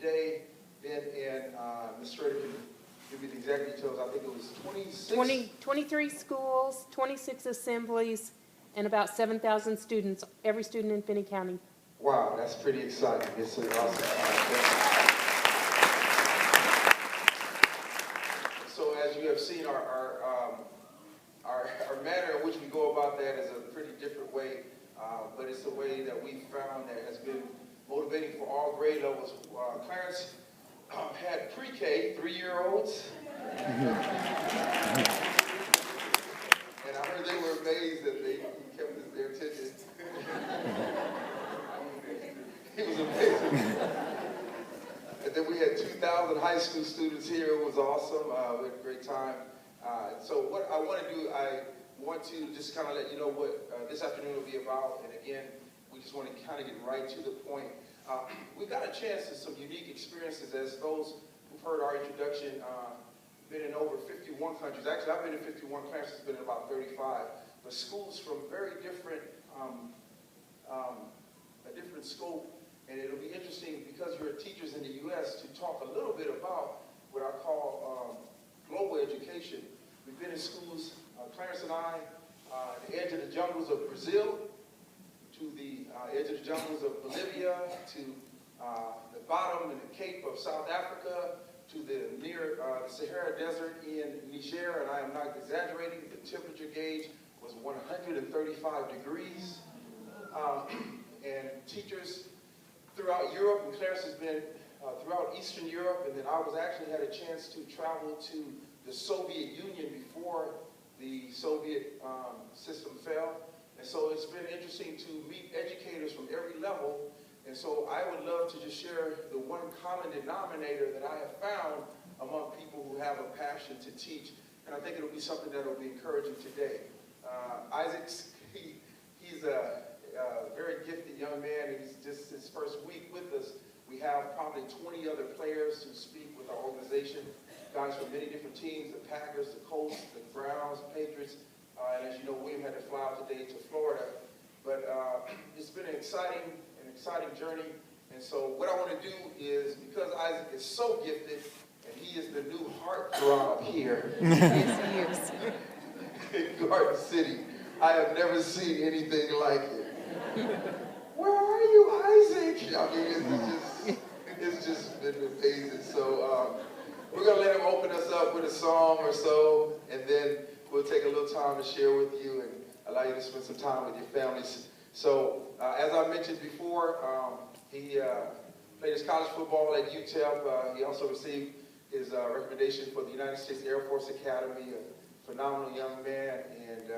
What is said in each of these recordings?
today. Then in, Ms. Schrader can give me the exact details. I think it was 26? 23 schools, 26 assemblies, and about 7,000 students, every student in Finney County. Wow, that's pretty exciting. It's an awesome. So as you have seen, our manner in which we go about that is a pretty different way, but it's a way that we found that has been motivating for all grade levels. Clarence had pre-K, 3-year-olds. And I heard they were amazed that he kept their attention. It was amazing. And then we had 2,000 high school students here. It was awesome. We had a great time. So what I want to do, I want to just kind of let you know what this afternoon will be about. And again, we just want to kind of get right to the point. We got a chance to some unique experiences as those who've heard our introduction, been in over 51 countries. Actually, I've been in 51, Clarence has been in about 35. But schools from very different, a different scope. And it'll be interesting because you're teachers in the U.S. to talk a little bit about what I call global education. We've been in schools, Clarence and I, the edge of the jungles of Brazil, to the edge of the jungles of Bolivia, to the bottom and the Cape of South Africa, to the near the Sahara Desert in Niger, and I am not exaggerating, the temperature gauge was 135 degrees. And teachers throughout Europe, and Clarence has been throughout Eastern Europe, and then I actually had a chance to travel to the Soviet Union before the Soviet system fell. And so it's been interesting to meet educators from every level. And so I would love to just share the one common denominator that I have found among people who have a passion to teach. And I think it'll be something that will be encouraging today. Isaac, he's a very gifted young man, and he's just his first week with us. We have probably 20 other players who speak with our organization, guys from many different teams, the Packers, the Colts, the Browns, Patriots, and as you know, William had to fly out today to Florida. But it's been an exciting journey, and so what I want to do is, because Isaac is so gifted, and he is the new heartthrob here Yes, he is. in Garden City. I have never seen anything like it. Where are you, Isaac? I mean, it's just been amazing. So we're going to let him open us up with a song or so, and then we'll take a little time to share with you and allow you to spend some time with your families. So as I mentioned before, he played his college football at UTEP. He also received his recommendation for the United States Air Force Academy, a phenomenal young man, and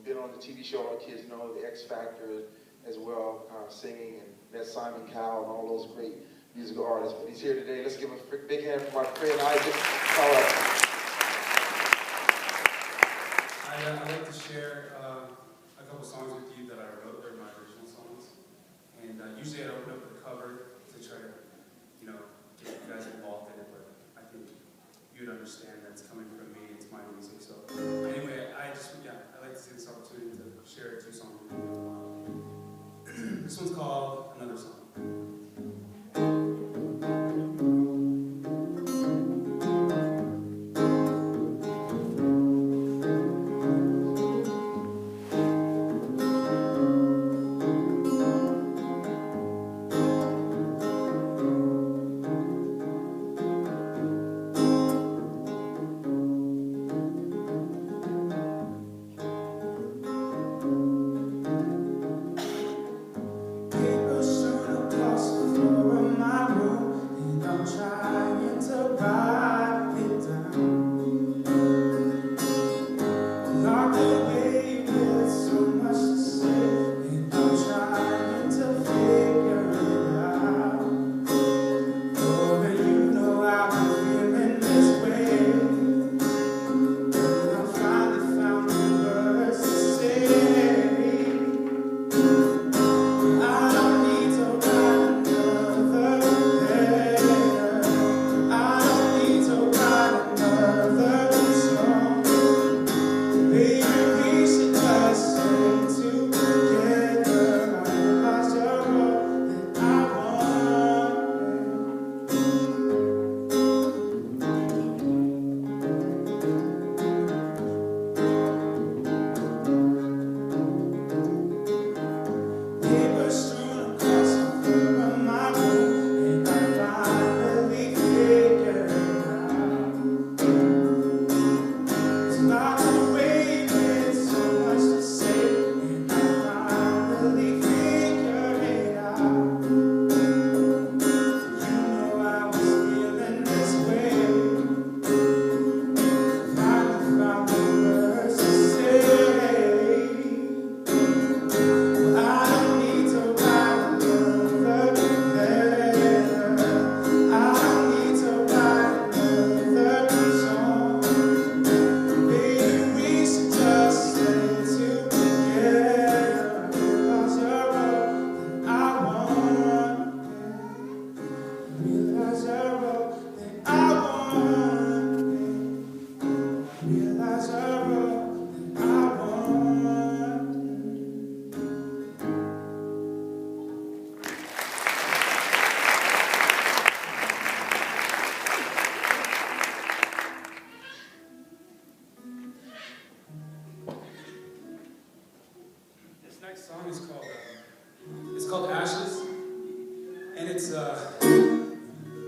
been on the TV show all the kids know, the X Factor as well, singing, and met Simon Cowell and all those great musical artists. But he's here today. Let's give a big hand for my friend Isaac. I'd like to share a couple songs with you that I wrote. They're my original songs. And usually I open up the cover to try to, get you guys involved in it, but I think you'd understand that's coming from me. It's my music. So anyway, I'd like to see this opportunity to share 2 songs with you. This one's called Another Song.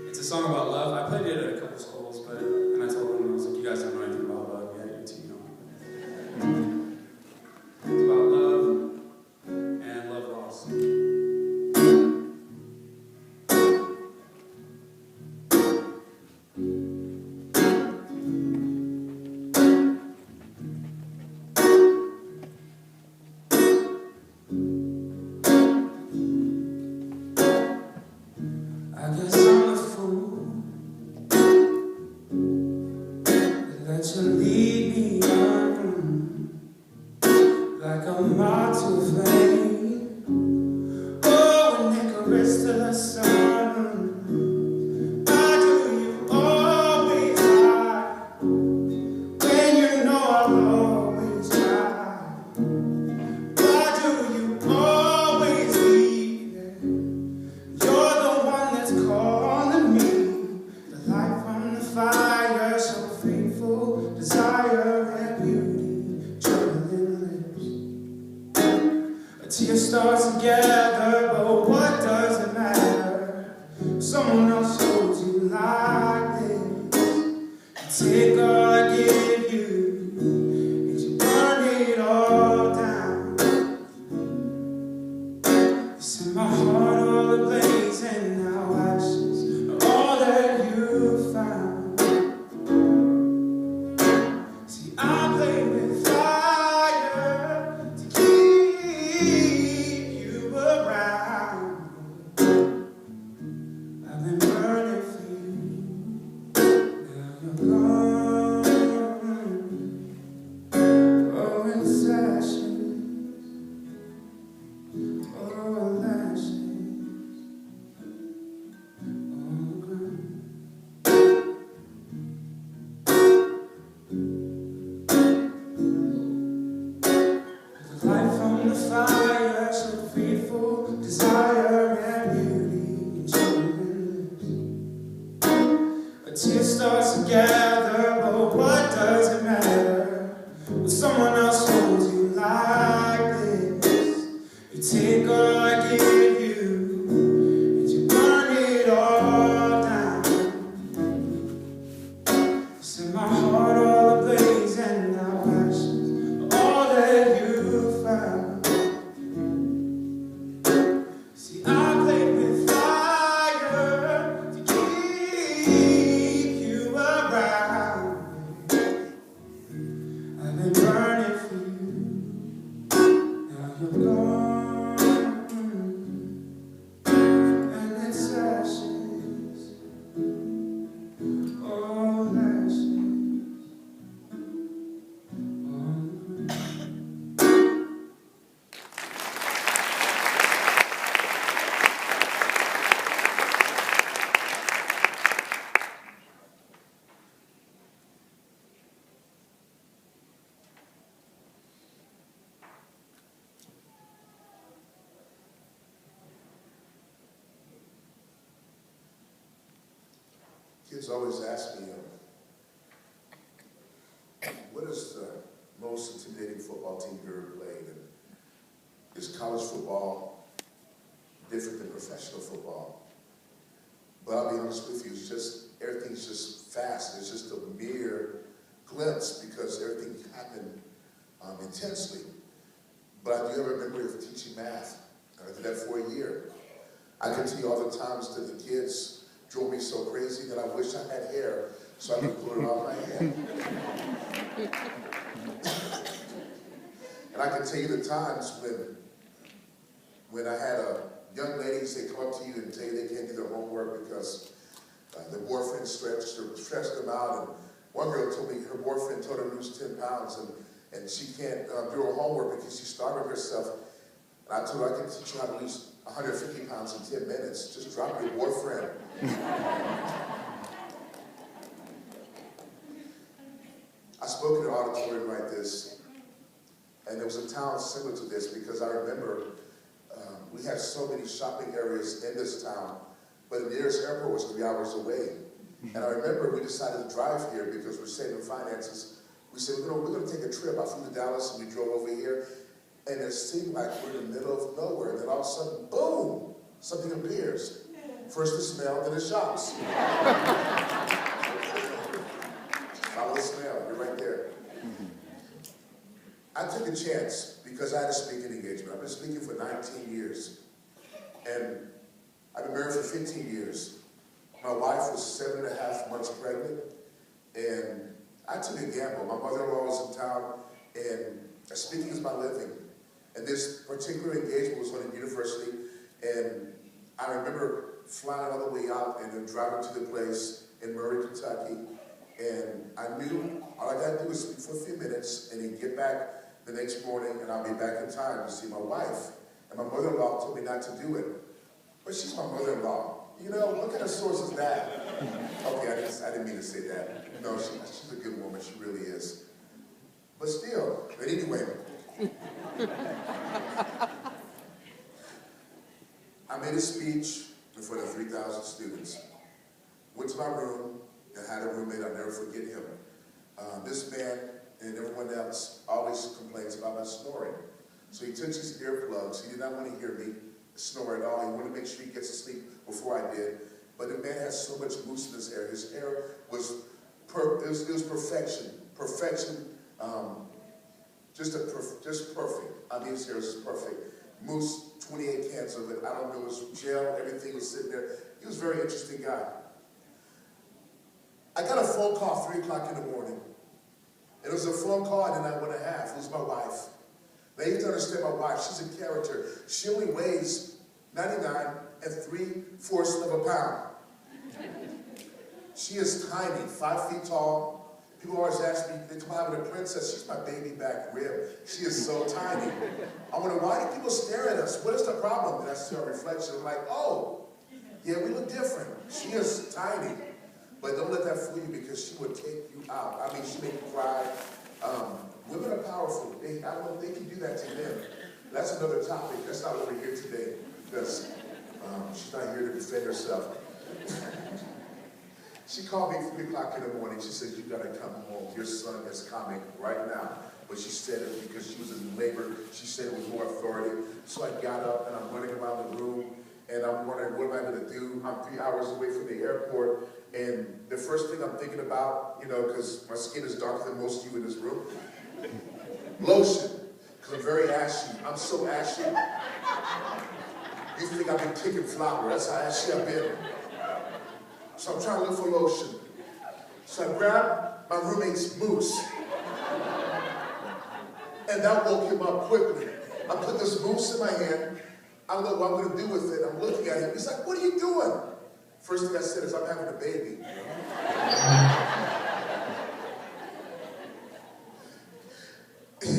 it's a song about love. I played it at a couple schools, and I told them, I was like, you guys don't know anything about love yet, you're too young. It's about love and love lost. I guess I'm a fool that let you lead me on like a moth to a flame. Oh, an Icarus to the sun. Why do you always lie when you know I'll always try? Why do you always leave it? You're the one that's calling me, the light from the fire, so faithful, desire and beauty, trembling lips. A tear starts together, but what does it matter? Someone else holds you like this. You take all I give you, and you burn it all down. You set my heart all ablaze, and now ashes are all that you found. See, I play with fire to keep you around. I've been burning for you, now you're gone. Oh, it's ashes. Oh, lashes on the ground. The light from the fire, so faithful, desire and beauty, and trembling lips. A tear starts together, but what does it matter when someone else holds you like this? You take all I give you, and you burn it all down. You set my heart all ablaze, and now ashes are all that you found. See, I played with fire to keep you around. I've been burning for you, now you're gone. And it's ashes, oh, ashes on the ground. Kids always ask me, what is the most intimidating football team you've ever played? And is college football different than professional football? But I'll be honest with you, it's just, everything's just fast. It's just a mere glimpse because everything happened intensely. But I do have a memory of teaching math. I did that for a year. I can tell you all the times that the kids drove me so crazy that I wish I had hair so I could pull it off my head. And I can tell you the times when I had young ladies, they come up to you and tell you they can't do their homework because their boyfriend stressed them out. And one girl told me her boyfriend told her to lose 10 pounds and she can't do her homework because she's starving herself. And I told her I can teach you how to lose 150 pounds in 10 minutes. Just drop your boyfriend. I spoke in an auditorium like this, and there was a town similar to this because I remember we had so many shopping areas in this town, but the nearest airport was 3 hours away. And I remember we decided to drive here because we're saving finances. We said, we're going to take a trip. I flew to Dallas and we drove over here, and it seemed like we're in the middle of nowhere. And then all of a sudden, boom, something appears. First the smell, then the shops. Follow the smell, you're right there. I took a chance because I had a speaking engagement. I've been speaking for 19 years. And I've been married for 15 years. My wife was 7.5 months pregnant. And I took a gamble. My mother-in-law was in town, and speaking is my living. And this particular engagement was on a university, and I remember flying all the way out and then driving to the place in Murray, Kentucky. And I knew all I got to do was speak for a few minutes and then get back the next morning, and I'll be back in time to see my wife. And my mother-in-law told me not to do it. But she's my mother-in-law. You know, what kind of source is that? Okay, I didn't mean to say that. No, she's a good woman. She really is. But still, but anyway. I made a speech in front of 3,000 students. Went to my room and had a roommate. I'll never forget him. This man and everyone else always complains about my snoring. So he took his earplugs. He did not want to hear me snore at all. He wanted to make sure he gets to sleep before I did. But the man has so much mousse in his hair. His hair was, it was perfection. Perfection, just perfect. I mean, his hair was perfect. Mousse, 28 cans of it. I don't know, it was gel, everything was sitting there. He was a very interesting guy. I got a phone call 3 o'clock in the morning. It was a phone call I did not want to have. It was my wife. Now you have to understand my wife. She's a character. She only weighs 99 3/4 of a pound. She is tiny, 5 feet tall. People always ask me, they talk about having a princess. She's my baby back rib. She is so tiny. I wonder, why do people stare at us? What is the problem? Then I see her reflection. I'm like, oh, yeah, we look different. She is tiny. But don't let that fool you, because she would take you out. I mean, she made you cry. Women are powerful. I don't know if they can do that to men. That's another topic. That's not what we're here today, because she's not here to defend herself. She called me 3 o'clock in the morning. She said, you got to come home. Your son is coming right now. But she said it because she was in labor. She said it with more authority. So I got up, and I'm running around the room, and I'm wondering, what am I going to do? I'm 3 hours away from the airport. And the first thing I'm thinking about, you know, because my skin is darker than most of you in this room, lotion, because I'm very ashy. I'm so ashy. You think I've been kicking flour. That's how ashy I've been. So I'm trying to look for lotion. So I grabbed my roommate's mousse. And that woke him up quickly. I put this mousse in my hand. I don't know what I'm going to do with it. I'm looking at him. He's like, what are you doing? First thing I said is, I'm having a baby.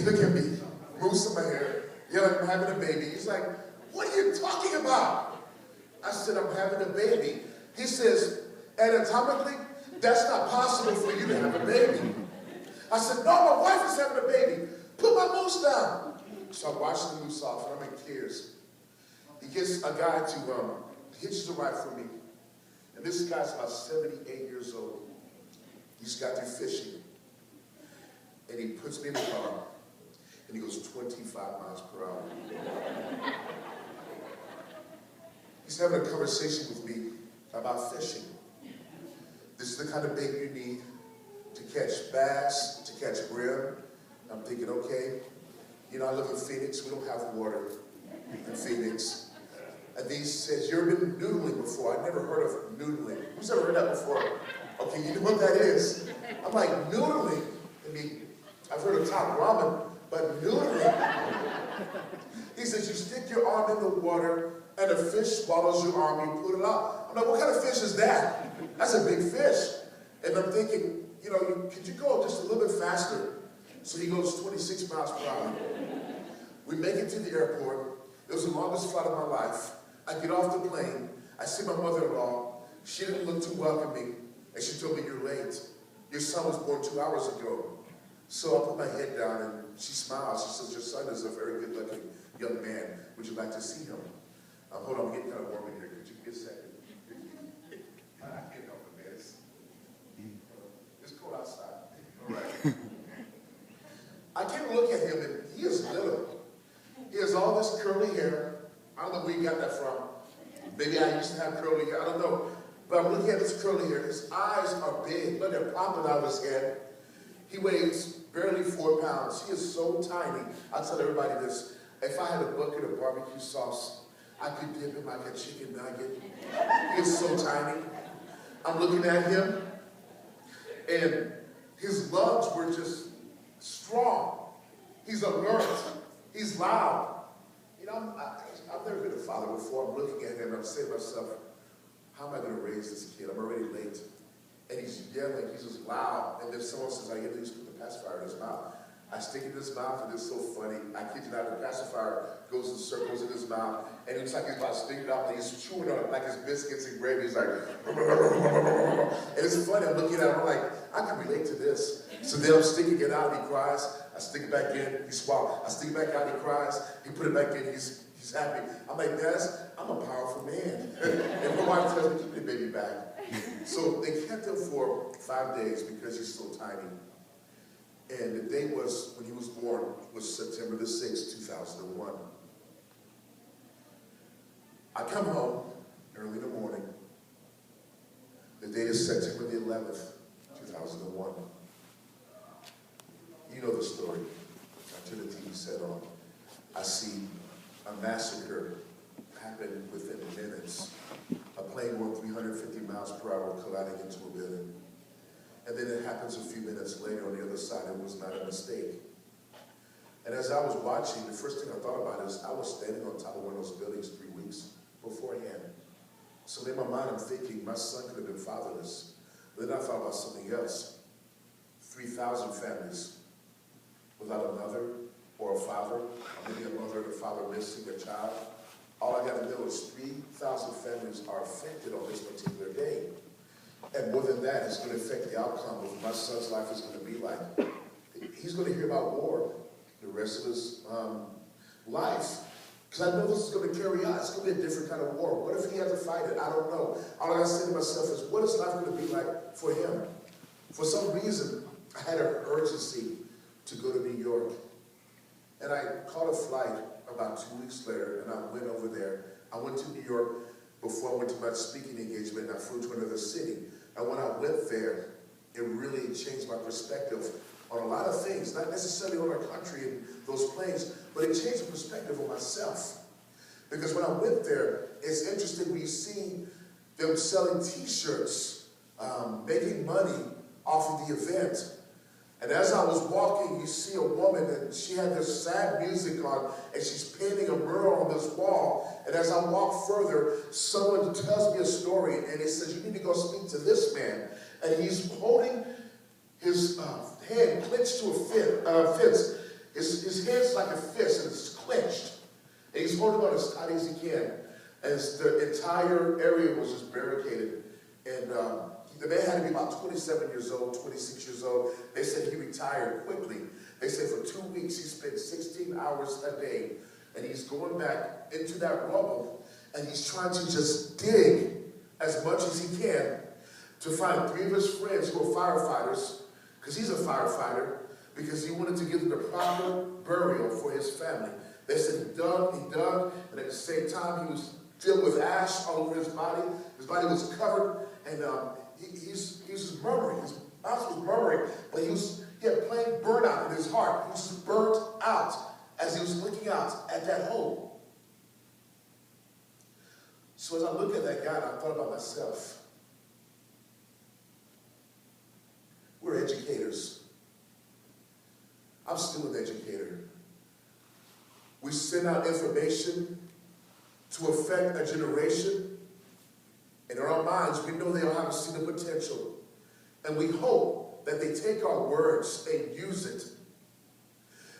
Look at me, mousse in my hair. Yeah, I'm having a baby. He's like, what are you talking about? I said, I'm having a baby. He says, anatomically, that's not possible for you to have a baby. I said, no, my wife is having a baby. Put my mousse down. So I washed the mousse off, and I'm in tears. He gets a guy to hitch the ride for me. And this guy's about 78 years old. He's got through fishing. And he puts me in the car, and he goes 25 miles per hour. He's having a conversation with me about fishing. This is the kind of bait you need to catch bass, to catch brim. I'm thinking, okay, you know, I live in Phoenix. We don't have water in Phoenix. And he says, you ever been noodling before? I've never heard of noodling. Who's ever heard that before? Okay, you know what that is. I'm like, noodling? I mean, I've heard of top ramen, but noodling? He says, you stick your arm in the water, and a fish swallows your arm, you put it out. I'm like, what kind of fish is that? That's a big fish. And I'm thinking, you know, could you go just a little bit faster? So he goes 26 miles per hour. We make it to the airport. It was the longest flight of my life. I get off the plane. I see my mother-in-law. She didn't look too welcoming. And she told me, you're late. Your son was born 2 hours ago. So I put my head down, and she smiles. She says, your son is a very good-looking young man. Would you like to see him? Hold on, I'm getting kind of warm in here. Could you give me a second? I can't help it, man. It's cold outside. All right. I can't look at him, and he is little. He has all this curly hair. I don't know where he got that from. Maybe I used to have curly hair. I don't But I'm looking at his curly hair. His eyes are big. Look, they're popping out of his head. He weighs barely 4 pounds. He is so tiny. I tell everybody this. If I had a bucket of barbecue sauce, I could dip him like a chicken nugget. He is so tiny. I'm looking at him, and his lungs were just strong. He's alert. He's loud. You know, I've never been a father before. I'm looking at him, and I'm saying to myself, how am I going to raise this kid? I'm already late. And he's yelling, he's just loud. And then someone says, I get to put the pacifier in his mouth. I stick it in his mouth, and it's so funny. I kid you not, the pacifier goes in circles in his mouth, and it's like he's about to stick it out, and he's chewing on it like his biscuits and gravy. He's like, and it's funny. I'm looking at him, I'm like, I can relate to this. So then I'm sticking it out, and he cries. I stick it back in, he swallows. I stick it back out, he cries. He put it back in, he's happy. I'm like, Dad, I'm a powerful man. And my wife tells me, keep the baby back. So they kept him for 5 days because he's so tiny. And the day was, when he was born, was September the 6th, 2001. I come home early in the morning. The date is September the 11th, 2001. You know the story. I turn the TV set on. I see a massacre happen within minutes. A plane going 350 miles per hour colliding into a building. And then it happens a few minutes later on the other side. It was not a mistake. And as I was watching, the first thing I thought about is I was standing on top of one of those buildings 3 weeks beforehand. So in my mind, I'm thinking my son could have been fatherless. But then I thought about something else. 3,000 families without a mother or a father, or maybe a mother and a father missing a child. All I got to know is 3,000 families are affected on this particular day. And more than that, it's going to affect the outcome of what my son's life is going to be like. He's going to hear about war the rest of his life. Because I know this is going to carry on. It's going to be a different kind of war. What if he has to fight it? I don't know. All I got to say to myself is, what is life going to be like for him? For some reason, I had an urgency to go to New York. And I caught a flight about 2 weeks later, and I went over there. I went to New York before I went to my speaking engagement, and I flew to another city. And when I went there, it really changed my perspective on a lot of things, not necessarily on our country and those planes, but it changed the perspective of myself. Because when I went there, it's interesting when you see them selling T-shirts, making money off of the event. And as I was walking, you see a woman, and she had this sad music on, and she's painting a mural on this wall. And as I walk further, someone tells me a story, and it says, you need to go speak to this man. And he's holding his hand clenched to a fence. His hand's like a fist, and it's clenched. And he's holding on as tight as he can. And the entire area was just barricaded. And the man had to be about 27 years old, 26 years old. They said he retired quickly. They said for 2 weeks he spent 16 hours a day. And he's going back into that rubble, and he's trying to just dig as much as he can to find 3 of his friends who are firefighters, because he's a firefighter, because he wanted to give them the proper burial for his family. They said he dug, and at the same time he was filled with ash all over his body. His body was covered, and he was murmuring. His mouth was murmuring, but he had plain burnout in his heart. He was just burnt out as he was looking out at that hole. So as I look at that guy, I thought about myself. We're educators. I'm still an educator. We send out information to affect a generation. And in our minds, we know they all have seen the potential. And we hope that they take our words and use it.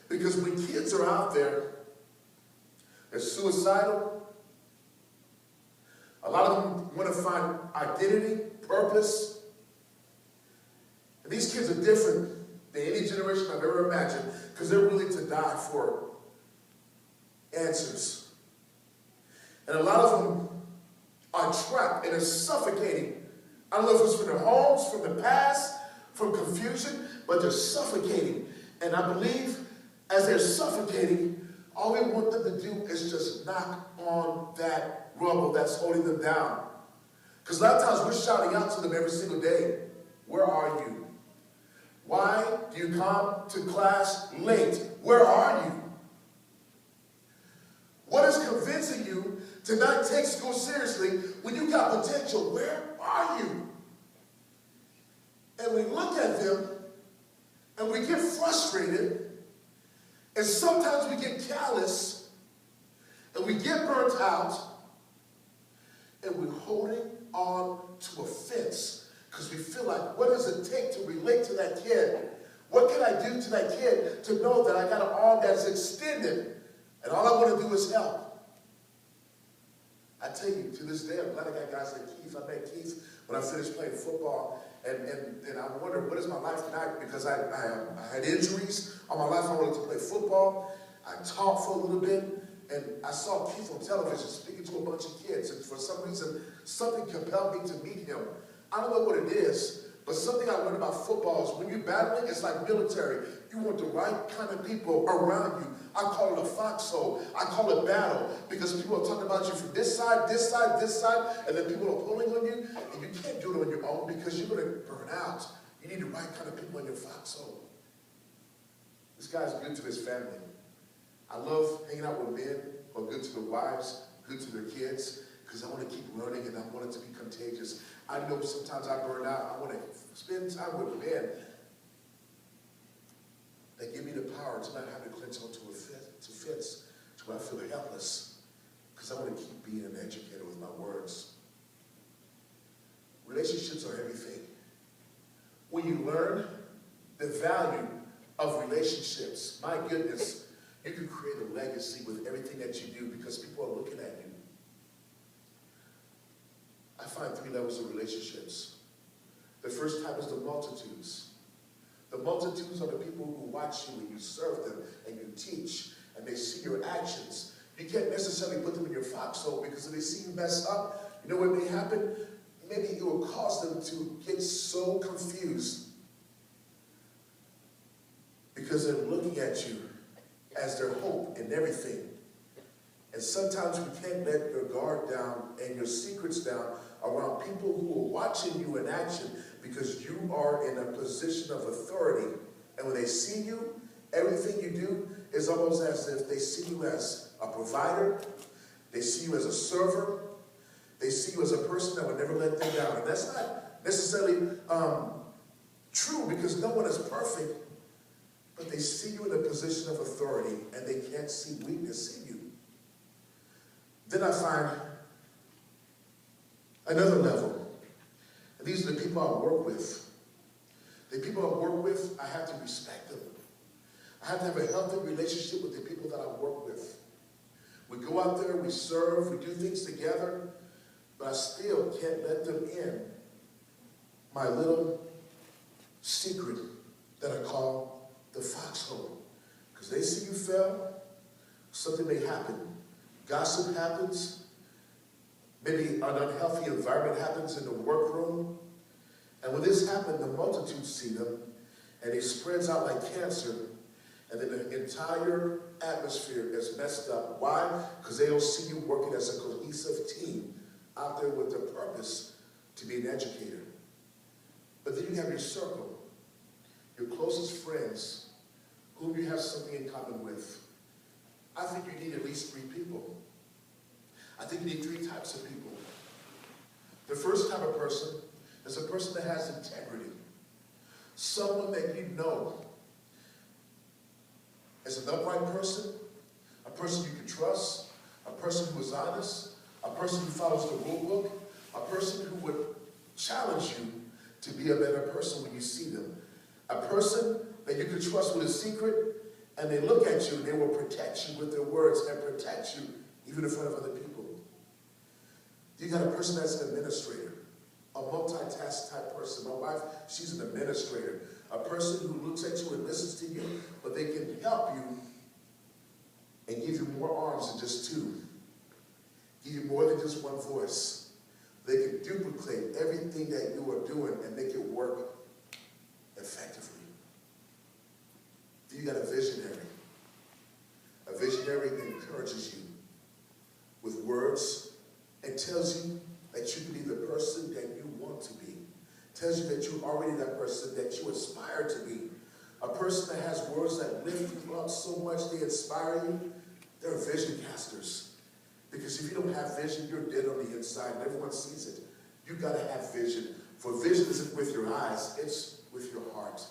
Because when kids are out there, they're suicidal. A lot of them want to find identity, purpose. And these kids are different than any generation I've ever imagined, because they're willing to die for answers. And a lot of them are trapped and are suffocating. I don't know if it's from their homes, from the past, from confusion, but they're suffocating. And I believe as they're suffocating, all we want them to do is just knock on that rubble that's holding them down. Because a lot of times we're shouting out to them every single day, where are you? Why do you come to class late? Where are you? What is convincing you to not take school seriously when you got potential? Where are you? And we look at them and we get frustrated, and sometimes we get callous and we get burnt out, and we're holding on to a fence because we feel like, what does it take to relate to that kid? What can I do to that kid to know that I got an arm that's extended and all I want to do is help? I tell you, to this day, I'm glad I got guys like Keith. I met Keith when I finished playing football, and I wondered, what is my life tonight? Because I had injuries all my life. I wanted to play football. I taught for a little bit, and I saw Keith on television speaking to a bunch of kids, and for some reason, something compelled me to meet him. I don't know what it is, but something I learned about football is when you're battling, it's like military. You want the right kind of people around you. I call it a foxhole. I call it battle, because people are talking about you from this side, this side, this side, and then people are pulling on you, and you can't do it on your own because you're going to burn out. You need the right kind of people in your foxhole. This guy's good to his family. I love hanging out with men who are good to their wives, good to their kids, because I want to keep learning and I want it to be contagious. I know sometimes I burn out. I want to spend time with men that give me the power to not have to clench onto fence to where I feel helpless, because I want to keep being an educator with my words. Relationships are everything. When you learn the value of relationships, my goodness, you can create a legacy with everything that you do because people are looking at you. I find 3 levels of relationships. The first type is the multitudes. The multitudes are the people who watch you and you serve them and you teach and they see your actions. You can't necessarily put them in your foxhole, because if they see you mess up, you know what may happen? Maybe it will cause them to get so confused because they're looking at you as their hope in everything. And sometimes we can't let your guard down and your secrets down around people who are watching you in action, because you are in a position of authority. And when they see you, everything you do is almost as if they see you as a provider, they see you as a server, they see you as a person that would never let them down. And that's not necessarily true, because no one is perfect, but they see you in a position of authority and they can't see weakness in you. Then I find another level. And these are the people I work with. The people I work with, I have to respect them. I have to have a healthy relationship with the people that I work with. We go out there, we serve, we do things together, but I still can't let them in my little secret that I call the foxhole. Because they see you fail, something may happen. Gossip happens. Maybe an unhealthy environment happens in the workroom. And when this happens, the multitude see them, and it spreads out like cancer, and then the entire atmosphere is messed up. Why? Because they don't see you working as a cohesive team out there with the purpose to be an educator. But then you have your circle, your closest friends, whom you have something in common with. I think you need at least 3 people. I think you need 3 types of people. The first type of person is a person that has integrity. Someone that you know is an upright person, a person you can trust, a person who is honest, a person who follows the rule book, a person who would challenge you to be a better person when you see them. A person that you can trust with a secret, and they look at you and they will protect you with their words and protect you even in front of other people. You got a person that's an administrator, a multitask type person. My wife, she's an administrator. A person who looks at you and listens to you, but they can help you and give you more arms than just 2. Give you more than just one voice. They can duplicate everything that you are doing and make it work effectively. You got a visionary. A visionary encourages you with words and tells you that you can be the person tells you that you're already that person that you aspire to be. A person that has words that lift you up so much they inspire you, they're vision casters. Because if you don't have vision, you're dead on the inside, and everyone sees it. You gotta have vision. For vision isn't with your eyes, it's with your heart.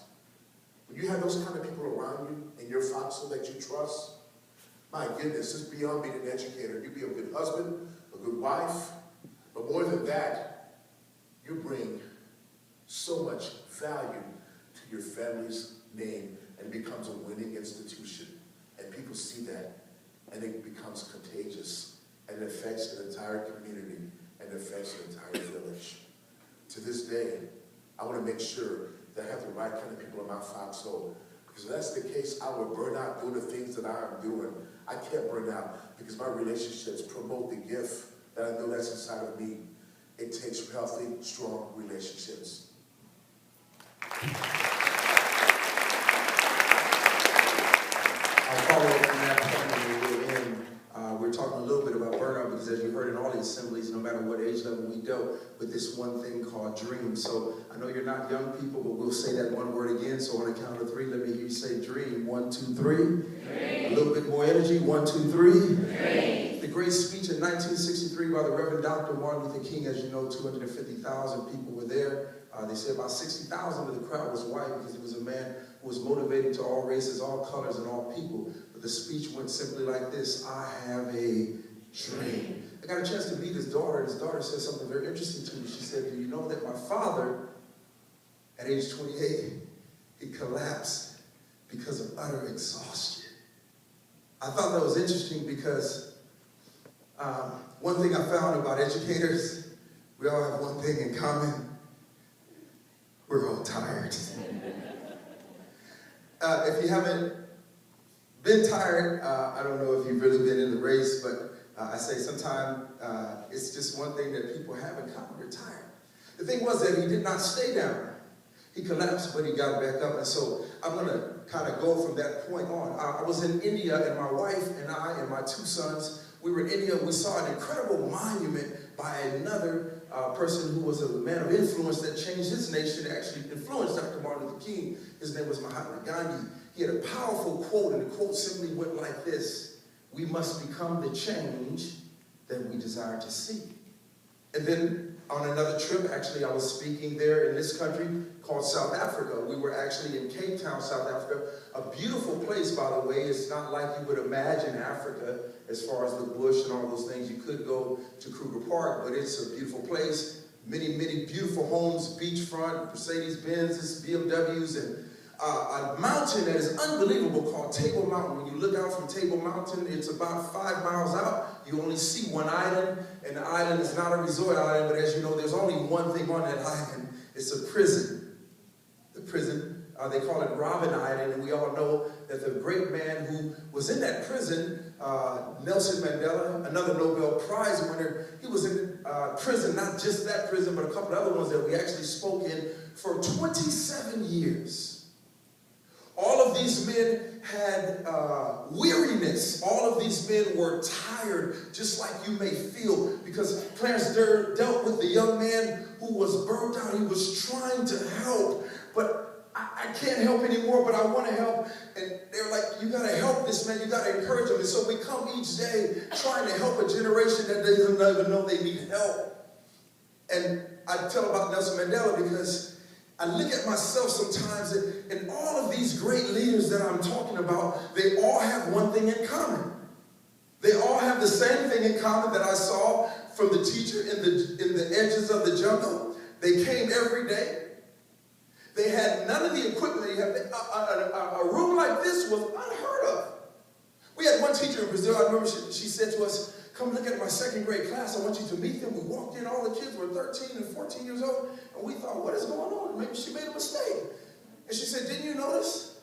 When you have those kind of people around you in your foxhole that you trust, my goodness, it's beyond being an educator. You be a good husband, a good wife, but more than that, you bring so much value to your family's name, and it becomes a winning institution. And people see that, and it becomes contagious, and it affects an entire community, and it affects an entire village. To this day, I want to make sure that I have the right kind of people in my foxhole, because if that's the case, I will burn out doing the things that I am doing. I can't burn out because my relationships promote the gift that I know that's inside of me. It takes healthy, strong relationships. I'll follow up on that point when we're in. We're talking a little bit about burnout because as you heard in all the assemblies, no matter what age level we dealt with this one thing called dream. So I know you're not young people, but we'll say that one word again. So on a count of three, let me hear you say dream. 1, 2, 3. Dream. A little bit more energy. 1, 2, 3. Dream. The great speech in 1963 by the Reverend Dr. Martin Luther King, as you know, 250,000 people were there. They said about 60,000 of the crowd was white because he was a man who was motivating to all races, all colors, and all people. But the speech went simply like this: I have a dream. I got a chance to meet his daughter, and his daughter said something very interesting to me. She said, do you know that my father, at age 28, he collapsed because of utter exhaustion? I thought that was interesting because one thing I found about educators, we all have one thing in common. We're all tired. If you haven't been tired, I don't know if you've really been in the race, but I say sometimes it's just one thing that people have in common. They're tired. The thing was that he did not stay down. He collapsed, but he got back up. And so I'm going to kind of go from that point on. I was in India, and my wife and I and my 2 sons, we were in India. We saw an incredible monument by another person who was a man of influence that changed his nation, actually influenced Dr. Martin Luther King. His name was Mahatma Gandhi. He had a powerful quote, and the quote simply went like this: we must become the change that we desire to see. And then on another trip, actually, I was speaking there in this country called South Africa. We were actually in Cape Town, South Africa. A beautiful place, by the way. It's not like you would imagine Africa as far as the bush and all those things. You could go to Kruger Park, but it's a beautiful place. Many, many beautiful homes, beachfront, Mercedes-Benzes, BMWs, and a mountain that is unbelievable called Table Mountain. When you look out from Table Mountain, it's about 5 miles out. You only see one island, and the island is not a resort island, but as you know, there's only one thing on that island. It's a prison. The prison, they call it Robben Island, and we all know that the great man who was in that prison, Nelson Mandela, another Nobel Prize winner, he was in prison, not just that prison, but a couple of other ones that we actually spoke in for 27 years. All of these men had weariness. All of these men were tired, just like you may feel, because Clarence dealt with the young man who was burnt out. He was trying to help, but I can't help anymore, but I want to help. And they're like, you got to help this man. You got to encourage him. And so we come each day trying to help a generation that doesn't even know they need help. And I tell about Nelson Mandela because I look at myself sometimes, and all of these great leaders that I'm talking about, they all have one thing in common. They all have the same thing in common that I saw from the teacher in the edges of the jungle. They came every day. They had none of the equipment. They had a room like this was unheard of. We had one teacher in Brazil. I remember she said to us, come look at my 2nd grade class. I want you to meet them. We walked in. All the kids were 13 and 14 years old. And we thought, what is going on? Maybe she made a mistake. And she said, didn't you notice?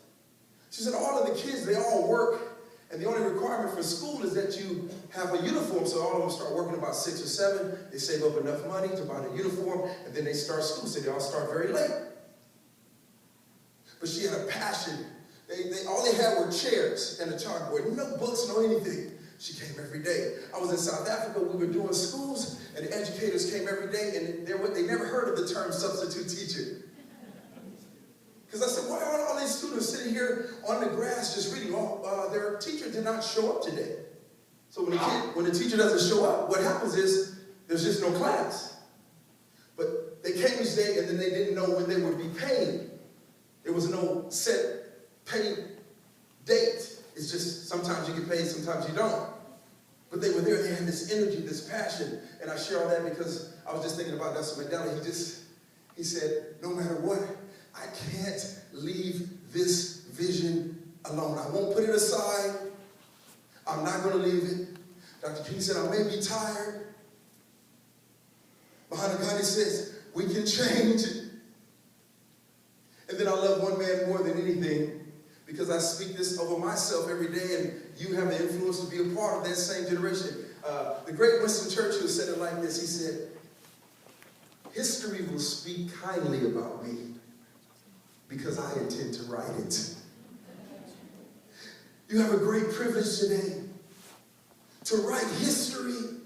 She said, all of the kids, they all work. And the only requirement for school is that you have a uniform. So all of them start working about 6 or 7. They save up enough money to buy the uniform. And then they start school. So they all start very late. But she had a passion. All they had were chairs and a chalkboard. No books, no anything. She came every day. I was in South Africa. We were doing schools, and the educators came every day, and they never heard of the term substitute teacher. did not show up today. So when the teacher doesn't show up, what happens is there's just no class. But they came each day and then they didn't know when they would be paid. There was no set pay date. It's just sometimes you get paid, sometimes you don't. But they were there, they had this energy, this passion. And I share all that because I was just thinking about Nelson Mandela. He said, no matter what, I can't leave this vision alone. I won't put it aside. I'm not going to leave it. Dr. King said, I may be tired. Mahatma Gandhi says, we can change it. And then I love one man more than anything because I speak this over myself every day, and you have the influence to be a part of that same generation. The great Winston Churchill said it like this. He said, history will speak kindly about me because I intend to write it. You have a great privilege today to write history.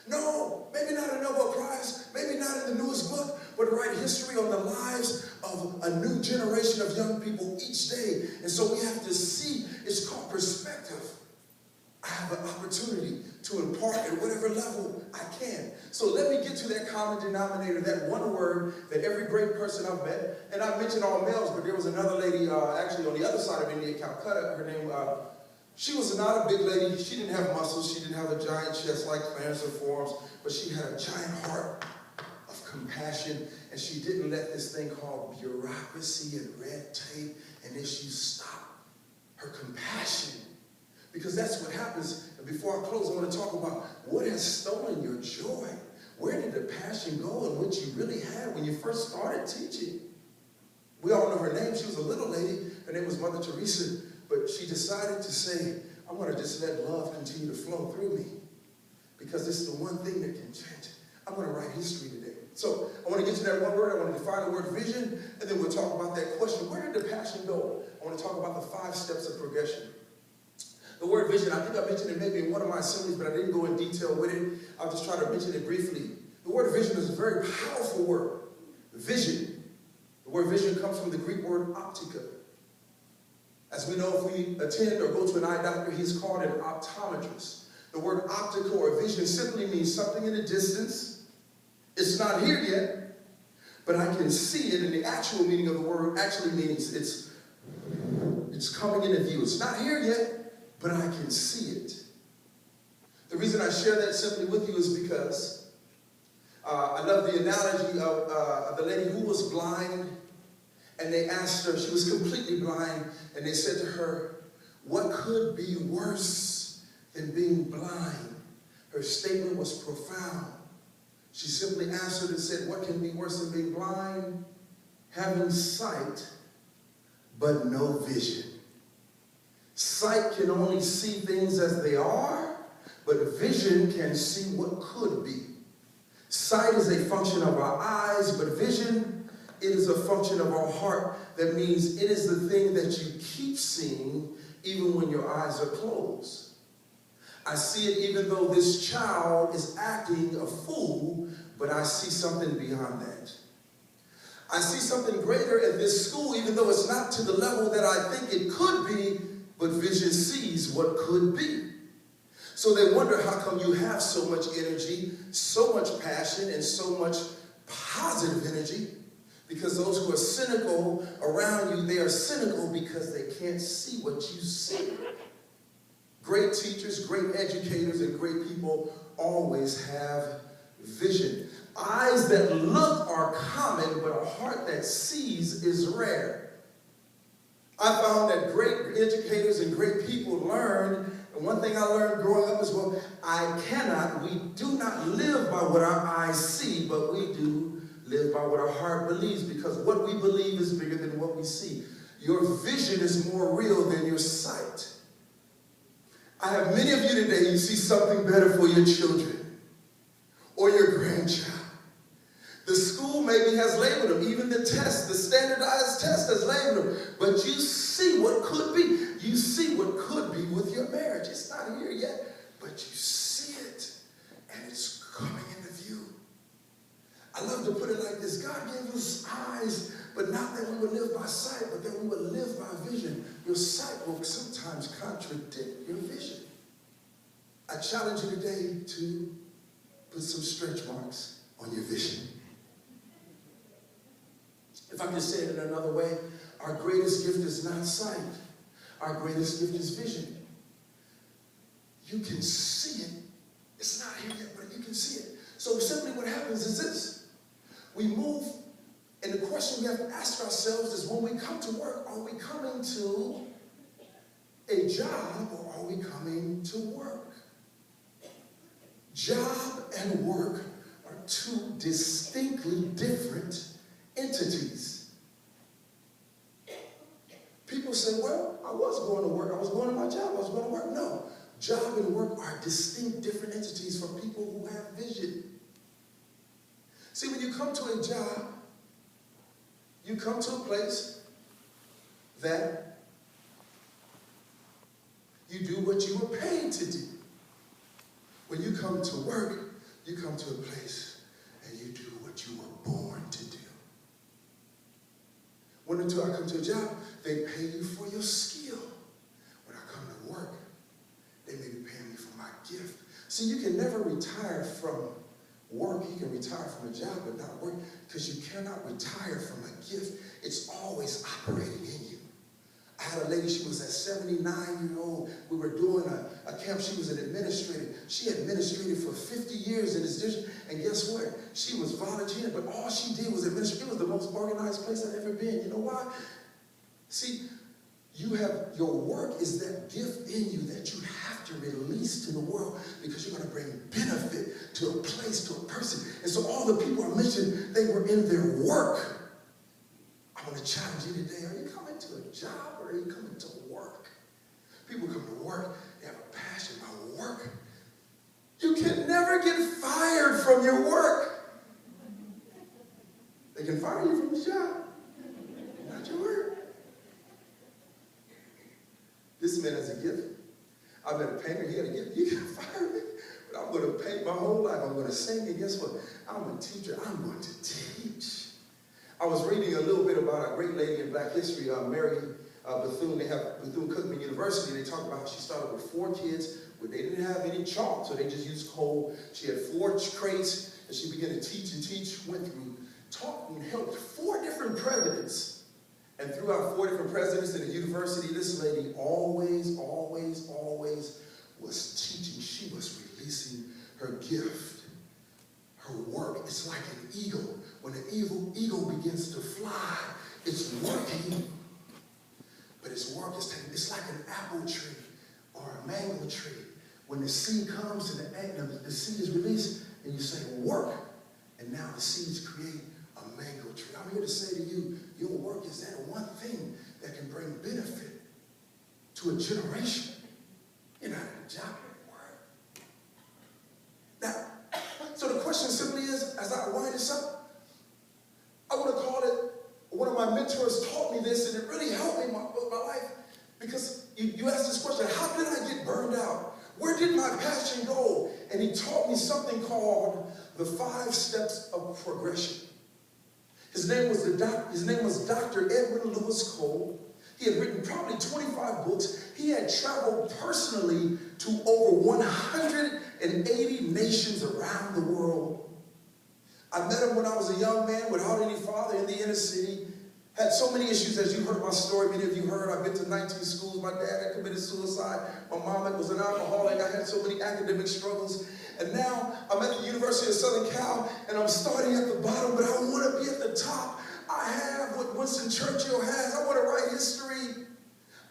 No, maybe not a Nobel Prize, maybe not in the newest book, but to write history on the lives of a new generation of young people each day. And so we have to see, it's called perspective. I have an opportunity to impart at whatever level I can. So let me get to that common denominator, that one word that every great person I've met, and I mentioned all males, but there was another lady actually on the other side of India, Calcutta, her name, she was not a big lady. She didn't have muscles. She didn't have a giant chest like Clarence or Forbes, but she had a giant heart of compassion, and she didn't let this thing called bureaucracy and red tape and issues stop her compassion. Because that's what happens. And before I close, I want to talk about what has stolen your joy. Where did the passion go and what you really had when you first started teaching? We all know her name. She was a little lady. Her name was Mother Teresa. But she decided to say, I'm going to just let love continue to flow through me because it's the one thing that can change it. I'm going to write history today. So I want to get to that one word. I want to define the word vision, and then we'll talk about that question. Where did the passion go? I want to talk about the 5 steps of progression. The word vision, I think I mentioned it maybe in one of my assemblies, but I didn't go in detail with it. I'll just try to mention it briefly. The word vision is a very powerful word. Vision. The word vision comes from the Greek word optica. As we know, if we attend or go to an eye doctor, he's called an optometrist. The word optical or vision simply means something in the distance. It's not here yet, but I can see it, and the actual meaning of the word actually means it's coming into view. It's not here yet, but I can see it. The reason I share that simply with you is because I love the analogy of the lady who was blind, and they asked her, she was completely blind, and they said to her, what could be worse than being blind? Her statement was profound. She simply answered and said, what can be worse than being blind? Having sight, but no vision. Sight can only see things as they are, but vision can see what could be. Sight is a function of our eyes, but vision, it is a function of our heart. That means it is the thing that you keep seeing even when your eyes are closed. I see it even though this child is acting a fool, but I see something beyond that. I see something greater at this school, even though it's not to the level that I think it could be, but vision sees what could be. So they wonder how come you have so much energy, so much passion, and so much positive energy. Because those who are cynical around you, they are cynical because they can't see what you see. Great teachers, great educators, and great people always have vision. Eyes that look are common, but a heart that sees is rare. I found that great educators and great people learn, and one thing I learned growing up is, well, we do not live by what our eyes see, but we do live by what our heart believes, because what we believe is bigger than what we see. Your vision is more real than your sight. I have many of you today, you see something better for your children or your grandchild. The school maybe has labeled them, even the test, the standardized test has labeled them, but you see what could be. You see what could be with your marriage. It's not here yet, but you see it, and it's coming into view. I love to put it like this. this. God gave us eyes, but not that we would live by sight, but that we would live by vision. Your sight will sometimes contradict your vision. I challenge you today to put some stretch marks on your vision. If I can say it in another way, our greatest gift is not sight. Our greatest gift is vision. You can see it. It's not here yet, but you can see it. So simply what happens is this. We move, and the question we have to ask ourselves is, when we come to work, are we coming to a job or are we coming to work? Job and work are two distinctly different entities. People say, well, I was going to work. I was going to my job. I was going to work. No. Job and work are distinct different entities for people who have vision. See, when you come to a job, you come to a place that you do what you were paid to do. When you come to work, you come to a place and you do what you were born to do. When I come to a job, they pay you for your skill. When I come to work, they may be paying me for my gift. See, you can never retire from work. You can retire from a job but not work, because you cannot retire from a gift. It's always operating in you. I had a lady, she was at 79-year-old. We were doing a camp. She was an administrator. She had administrated for 50 years in this district. And guess what? She was volunteering, but all she did was administrate. It was the most organized place I'd ever been. You know why? See, your work is that gift in you that you have to release to the world, because you're going to bring benefit to a place, to a person. And so all the people I mentioned, they were in their work. I want to challenge you today. Are you coming to a job or are you coming to work? People come to work, they have a passion about work. You can never get fired from your work. They can fire you from the job, not your work. This man has a gift. I met a painter, he had a gift. You can fire me, but I'm going to paint my whole life. I'm going to sing, and guess what? I'm a teacher. I'm going to teach. I was reading a little bit about a great lady in Black history, Mary Bethune. They have Bethune-Cookman University. They talk about how she started with 4 kids. But they didn't have any chalk, so they just used coal. She had 4 crates, and she began to teach and teach. Went through, taught and helped 4 different presidents. And throughout 4 different presidents in the university, this lady always was teaching. She was releasing her gift, her work. It's like an eagle. When an eagle begins to fly, it's working. But its work is taking, it's like an apple tree or a mango tree. When the seed comes and the seed is released, and you say, work, and now the seeds create a mango tree. I'm here to say to you, your work is that one thing that can bring benefit to a generation. You're not in a job, you're at work. Now, so the question simply is, as I wind this up, I want to call it, one of my mentors taught me this, and it really helped me in my life, because you asked this question, how did I get burned out? Where did my passion go? And he taught me something called the 5 steps of progression. His name was Dr. Edwin Lewis Cole. He had written probably 25 books. He had traveled personally to over 180 nations around the world. I met him when I was a young man without any father in the inner city. Had so many issues, as you heard my story. Many of you heard, I've been to 19 schools. My dad had committed suicide. My mom was an alcoholic. I had so many academic struggles. And now I'm at the University of Southern Cal, and I'm starting at the bottom, but I want to be at the top. I have what Winston Churchill has. I want to write history.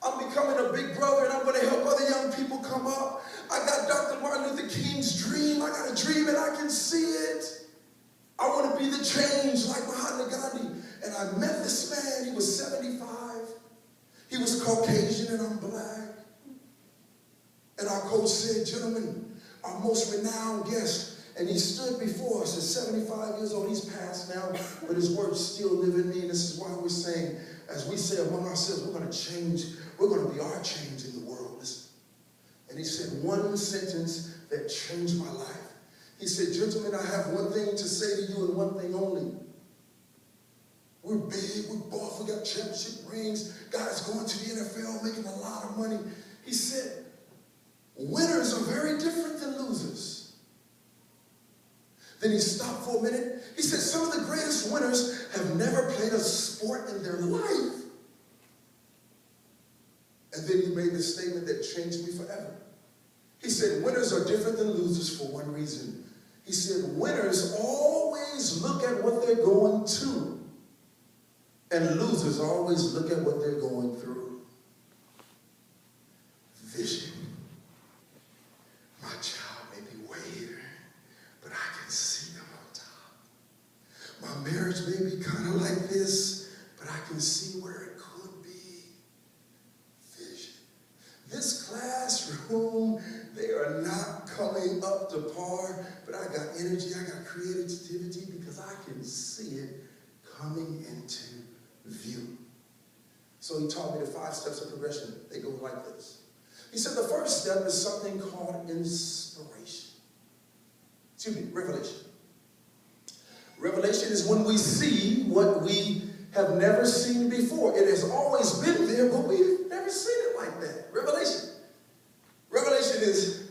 I'm becoming a big brother, and I'm going to help other young people come up. I got Dr. Martin Luther King's dream. I got a dream, and I can see it. I want to be the change like Mahatma Gandhi. And I met this man. He was 75. He was Caucasian, and I'm black. And our coach said, gentlemen, our most renowned guest, and he stood before us at 75 years old. He's passed now, but his words still live in me. And this is why we're saying, as we say among ourselves, we're going to change. We're going to be our change in the world. Listen. And he said one sentence that changed my life. He said, gentlemen, I have one thing to say to you and one thing only. big, we're buff, we got championship rings, guys going to the NFL, making a lot of money. He said, winners are very different than losers. Then he stopped for a minute. He said, some of the greatest winners have never played a sport in their life. And then he made this statement that changed me forever. He said, winners are different than losers for one reason. He said, winners always look at what they're going to, and losers always look at what they're going through. Vision. My child may be way here, but I can see them on top. My marriage may be kind of like this, but I can see where it could be. Vision. This classroom, they are not coming up to par, but I got energy, I got creativity because I can see it coming into view. So he taught me the 5 steps of progression. They go like this. He said the first step is something called inspiration. Excuse me, revelation. Revelation is when we see what we have never seen before. It has always been there, but we've never seen it like that. Revelation. Revelation is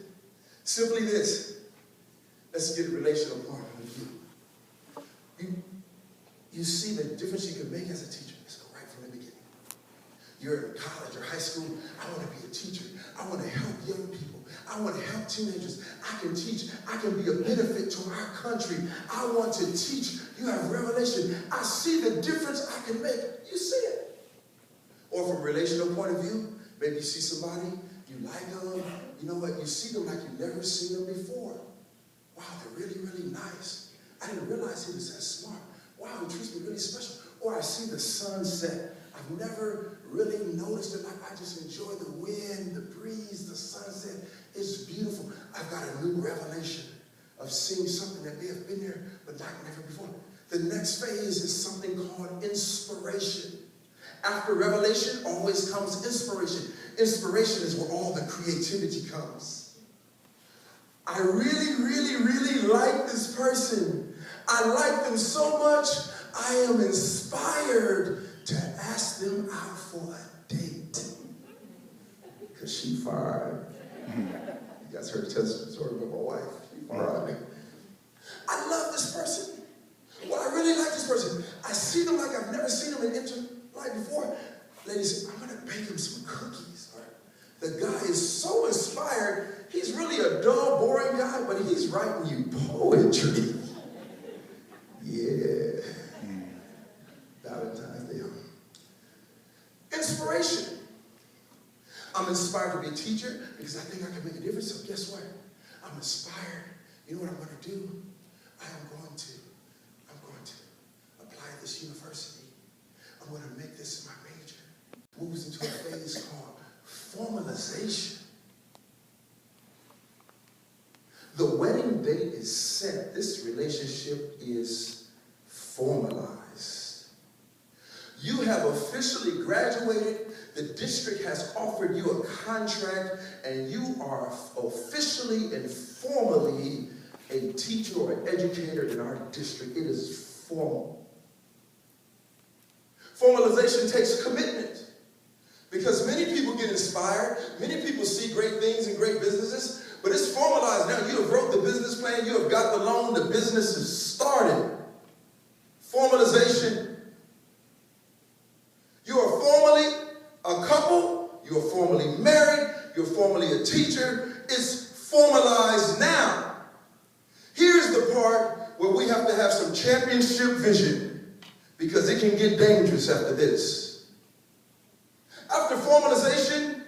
simply this. Let's get a relational part of view. You see the difference you can make as a teacher. Let's go right from the beginning. You're in college or high school. I want to be a teacher. I want to help young people. I want to help teenagers. I can teach. I can be a benefit to our country. I want to teach. You have revelation. I see the difference I can make. You see it. Or from a relational point of view, maybe you see somebody, you like them. You know what? You see them like you've never seen them before. Wow, they're really, really nice. I didn't realize he was that smart. Wow, he treats me really special. Or I see the sunset. I've never really noticed it. Like I just enjoy the wind, the breeze, the sunset. It's beautiful. I've got a new revelation of seeing something that may have been there, but like never before. The next phase is something called inspiration. After revelation always comes inspiration. Inspiration is where all the creativity comes. I really, really, really like this person. I like them so much, I am inspired to ask them out for a date. Because she fired. You guys heard the story about my wife. She fired me. I love this person. Well, I really like this person. I see them like I've never seen them in life before. Ladies, I'm going to bake him some cookies. The guy is so inspired. He's really a dull, boring guy, but he's writing you poetry. Yeah. Valentine's Day. Inspiration. I'm inspired to be a teacher because I think I can make a difference. So guess what? I'm inspired. You know what I'm going to do? I'm going to apply at this university. I'm going to make this my major. Moves into a phase called formalization. The wedding date is set. This relationship is formalized. You have officially graduated. The district has offered you a contract, and you are officially and formally a teacher or an educator in our district. It is formal. Formalization takes commitment. Because many people get inspired, many people see great things and great businesses, but it's formalized now. You have wrote the business plan, you have got the loan, the business is started. Formalization. You are formally a couple, you are formally married, you're formally a teacher. It's formalized now. Here's the part where we have to have some championship vision, because it can get dangerous after this. After formalization,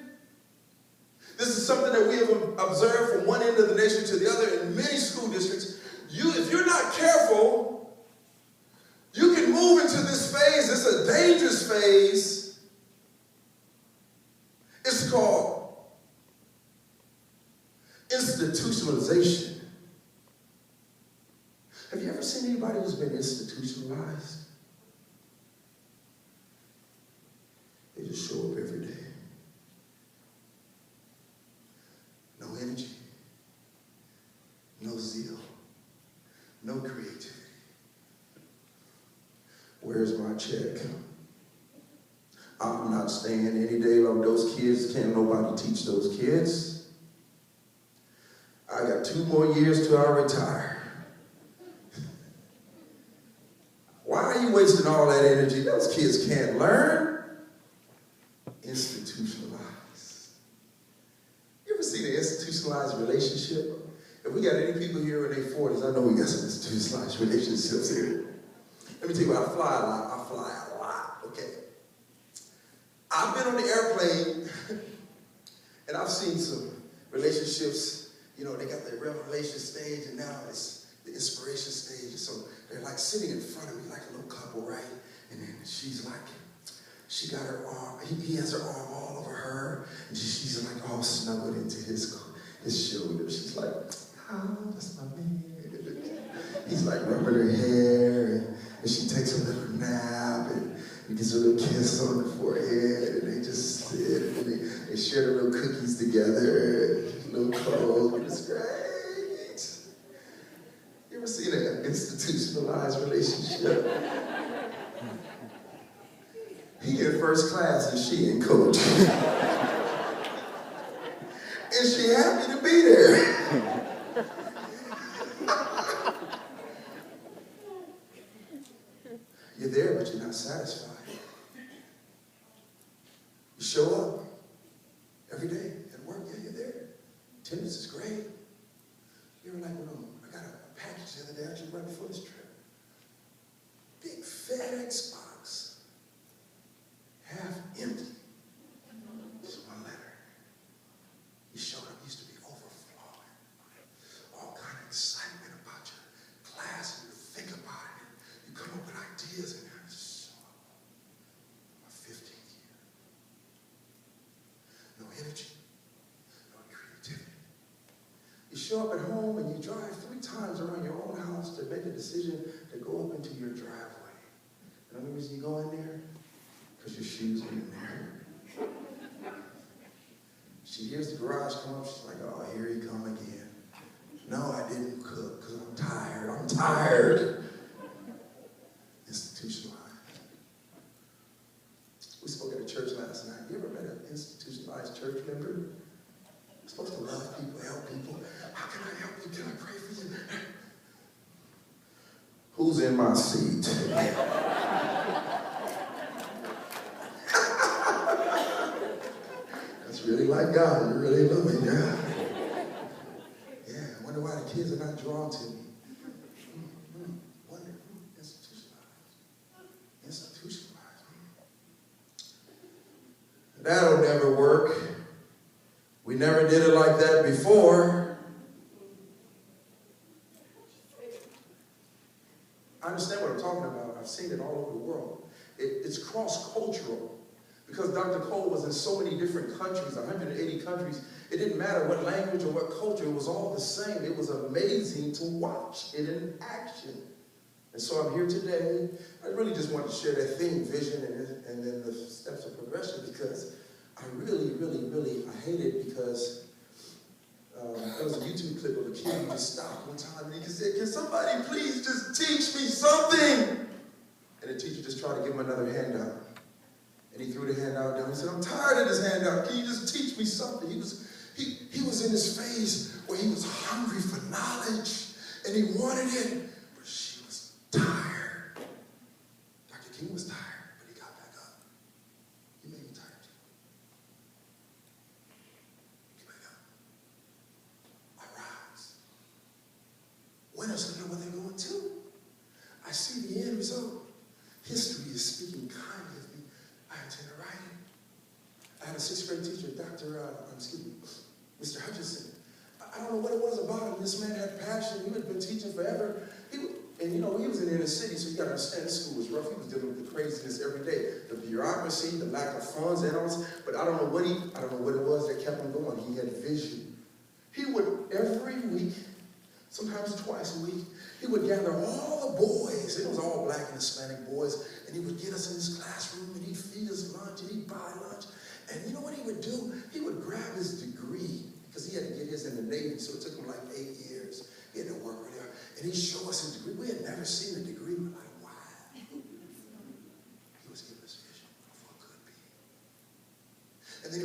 this is something that we have observed from one end of the nation to the other in many school districts. If you're not careful, you can move into this phase. It's a dangerous phase. It's called institutionalization. Have you ever seen anybody who's been institutionalized? They just show up every day. No energy, no zeal, no creativity. Where's my check? I'm not staying any day like those kids. Can't nobody teach those kids. I got 2 more years till I retire. Why are you wasting all that energy? Those kids can't learn. Institutionalized. You ever seen an institutionalized relationship? If we got any people here in their 40s, I know we got some institutionalized relationships here. Let me tell you what, I fly a lot. I fly a lot, okay? I've been on the airplane, and I've seen some relationships, you know, they got the revelation stage, and now it's the inspiration stage. So they're like sitting in front of me like a little couple, right? And then she's like, she got her arm, he has her arm all over her, and she's like all snuggled into his shoulder. She's like, oh, that's my man. He's like rubbing her hair, and she takes a little nap, and he gets a little kiss on the forehead, and they just sit, and they share the little cookies together, a little cold. It's great. You ever seen an institutionalized relationship? He in first class, and she in coach. And she happy to be there. You're there, but you're not satisfied. You show up every day at work. Yeah, you're there. Attendance is great. You ever like, well, I got a package the other day, actually right before this trip. Big FedEx box. Half empty. Just one letter. You showed up, used to be overflowing. All kind of excitement about your class, and you think about it. You come up with ideas, and now it's show up. My 15th year. No energy, no creativity. You show up at home and you drive 3 times around your own house to make a decision to go up into your driveway. And the only reason you go in there, because your shoes are in there. She hears the garage come up, she's like, oh, here he come again. No, I didn't cook because I'm tired. I'm tired. Institutionalized. We spoke at a church last night. You ever met an institutionalized church member? You're supposed to love people, help people. How can I help you? Can I pray for you? Who's in my seat? That's really like God. You really love me, God. Yeah, I wonder why the kids are not drawn to me. Wonder, institutionalized. Institutionalized. That'll never work. We never did it like that before. I understand what I'm talking about. I've seen it all over the world. It's cross-cultural. Because Dr. Cole was in so many different countries, 180 countries. It didn't matter what language or what culture, it was all the same. It was amazing to watch it in action. And so I'm here today. I really just wanted to share that theme, vision, and then the steps of progression, because I really hate it, because there was a YouTube clip of a kid who just stopped one time and he said, can somebody please just teach me something? And the teacher just tried to give him another handout. And he threw the handout down. He said, I'm tired of this handout. Can you just teach me something? He was in this phase where he was hungry for knowledge and he wanted it, but she was tired. Dr. King was tired, but he got back up. You made me tired too. Get back up. I rise. Winners don't know what they're going to. I see the end result. History is speaking kindly of me. I intend to write it. I had a 6th grade teacher, Mr. Hutchinson. I don't know what it was about him. This man had passion. He had been teaching forever. And you know, he was in the inner city, so you got to understand, this school was rough. He was dealing with the craziness every day. The bureaucracy, the lack of funds, and all this. But I don't know what it was that kept him going. He had vision. He would, every week, sometimes twice a week, he would gather all the boys. It was all black and Hispanic boys. And he would get us in his classroom, and he'd feed us lunch, and he'd buy lunch. And you know what he would do? He would grab his degree, because he had to get his in the Navy, so it took him like 8 years. He had to work really hard. And he'd show us his degree. We had never seen a degree. We're like, wow.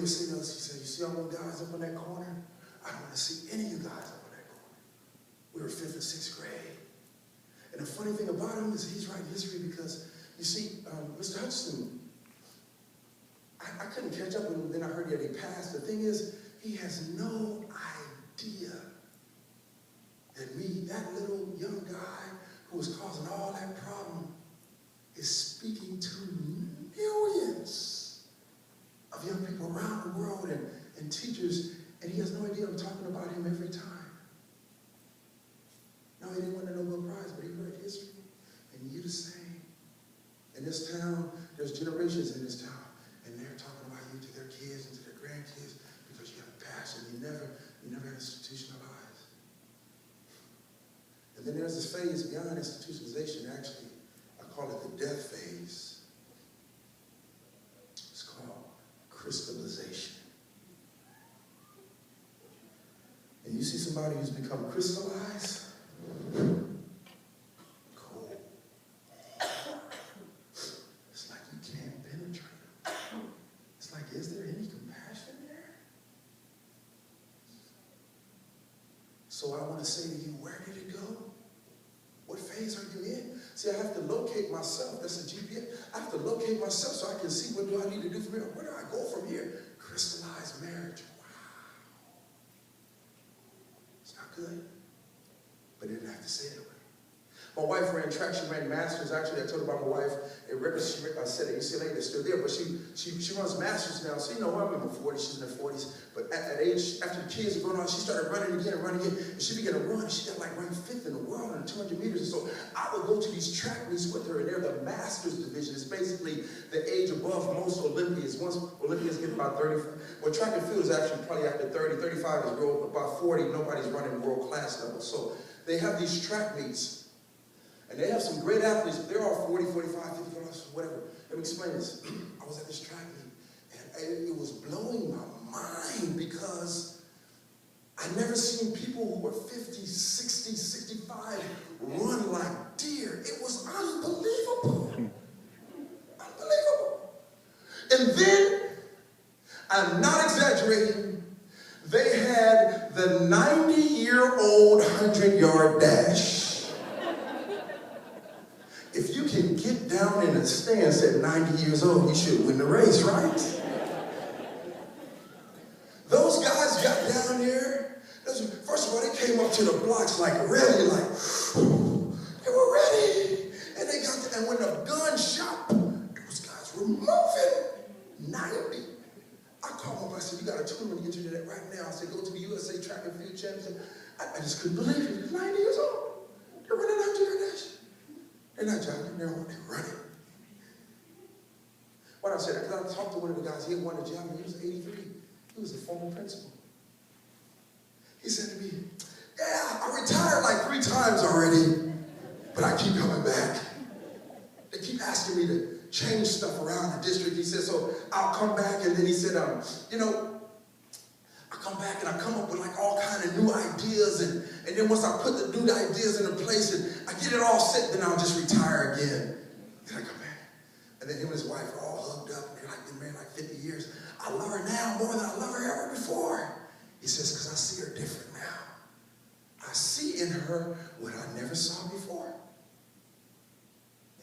was saying to us, he said, you see all those guys up in that corner? I don't want to see any of you guys up in that corner. We were 5th and 6th grade. And the funny thing about him is he's writing history because, you see, Mr. Hudson, I couldn't catch up with him, then I heard that he passed. The thing is, he has no idea that me, that little young guy who was causing all that problem, is speaking to millions of young people around the world and teachers, and he has no idea I'm talking about him every time. No, he didn't win the Nobel Prize, but he read history, and you the same. In this town, there's generations in this town, and they're talking about you to their kids and to their grandkids because you have a passion. You never had institutionalized. And then there's this phase beyond institutionalization, actually. I call it the death phase. It's called crystallization. And you see somebody who's become crystallized, cold. It's like you can't penetrate them. It's like, is there any compassion there? So I want to say to you, where did it go? What phase are you in? See, I have to locate myself. That's a GPS. I have to locate myself so I can see what do I need to do from here. Where do I go from here? Crystallized marriage. Wow. It's not good. But I didn't have to say it. My wife ran track. She ran masters. Actually, I told her about my wife. I said at UCLA, they're still there, but she runs masters now. So, you know, I'm in her 40s. She's in her 40s. But at age, after the kids were growing up, she started running again. And she began to run. She got like ranked 5th in the world in 200 meters. And so I would go to these track meets with her, and they're the masters division. It's basically the age above most Olympians. Once Olympians get about 30, well, track and field is actually probably after 30, 35 is world, about 40, nobody's running world class level. So they have these track meets. And they have some great athletes, but they're all 40, 45, 50, whatever. Let me explain this. I was at this track meet, and it was blowing my mind because I never seen people who were 50, 60, 65 run like deer. It was unbelievable. Unbelievable. And then, I'm not exaggerating, they had the 90-year-old 100-yard dash. If you can get down in the stands at 90 years old, you should win the race, right? Those guys got down there. First of all, they came up to the blocks like ready, like, they were ready. And they got there, and when the gun shot, those guys were moving. 90. I called my boss, I said, you got a tournament to get you to that right now. I said, go to the USA Track and Field Championship. I just couldn't believe it. They're 90 years old. They're running 100-yard dash. They're not jogging, they're running. What I said, because I talked to one of the guys, he had won the javelin, he was 83. He was a former principal. He said to me, yeah, I retired like 3 times already, but I keep coming back. They keep asking me to change stuff around the district. He said, so I'll come back, and then he said, you know, I come back and I come up with like all kind of new ideas, and then once I put the new ideas into place and I get it all set, then I'll just retire again. Then I come back. And then him and his wife are all hooked up, and they're like been married like 50 years. I love her now more than I love her ever before. He says, because I see her different now. I see in her what I never saw before.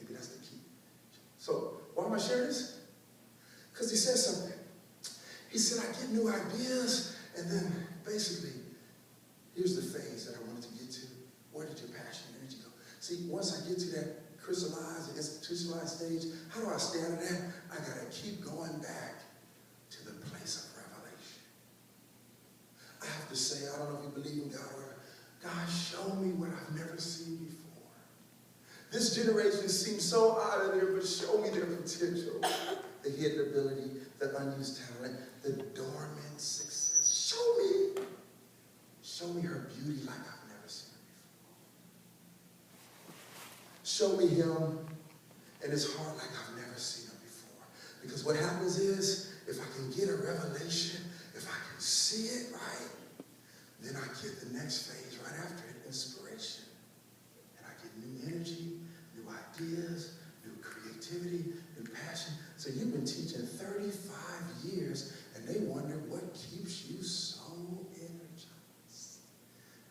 Maybe that's the key. So why am I sharing this? Because he said something. He said, I get new ideas, and then basically, here's the phase that I wanted to get to. Where did your passion and energy go? See, once I get to that crystallized, institutionalized stage, how do I stay out of that? I gotta keep going back to the place of revelation. I have to say, I don't know if you believe in God or not. God, show me what I've never seen before. This generation seems so out of there, but show me their potential. The hidden ability, the unused talent, the dormant success. Show me her beauty like I've never seen her before. Show me him and his heart like I've never seen him before. Because what happens is, if I can get a revelation, if I can see it right, then I get the next phase right after it, inspiration. And I get new energy, new ideas, new creativity, new passion. So you've been teaching 35 years, and and they wonder what keeps you so energized.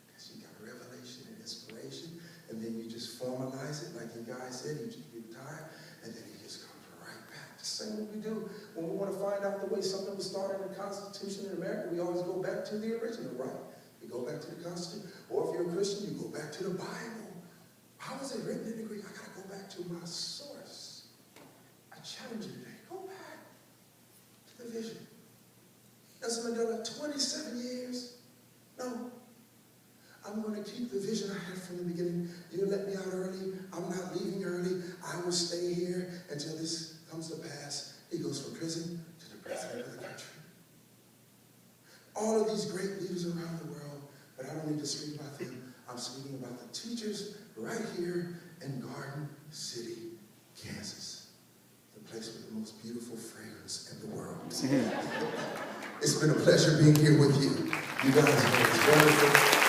Because you got revelation and inspiration, and then you just formalize it, like the guy said, you just get tired, and then he just comes right back. The same what we do when we want to find out the way something was started in the Constitution in America. We always go back to the original, right? We go back to the Constitution. Or if you're a Christian, you go back to the Bible. How was it written in the Greek? I got to go back to my source. I challenge you today. Go back to the vision. Nelson Mandela, 27 years? No. I'm going to keep the vision I had from the beginning. You let me out early. I'm not leaving early. I will stay here until this comes to pass. He goes from prison to the president of the country. All of these great leaders around the world, but I don't need to speak about them. I'm speaking about the teachers right here in Garden City, Kansas, the place with the most beautiful fragrance in the world. It's been a pleasure being here with you. You guys are wonderful.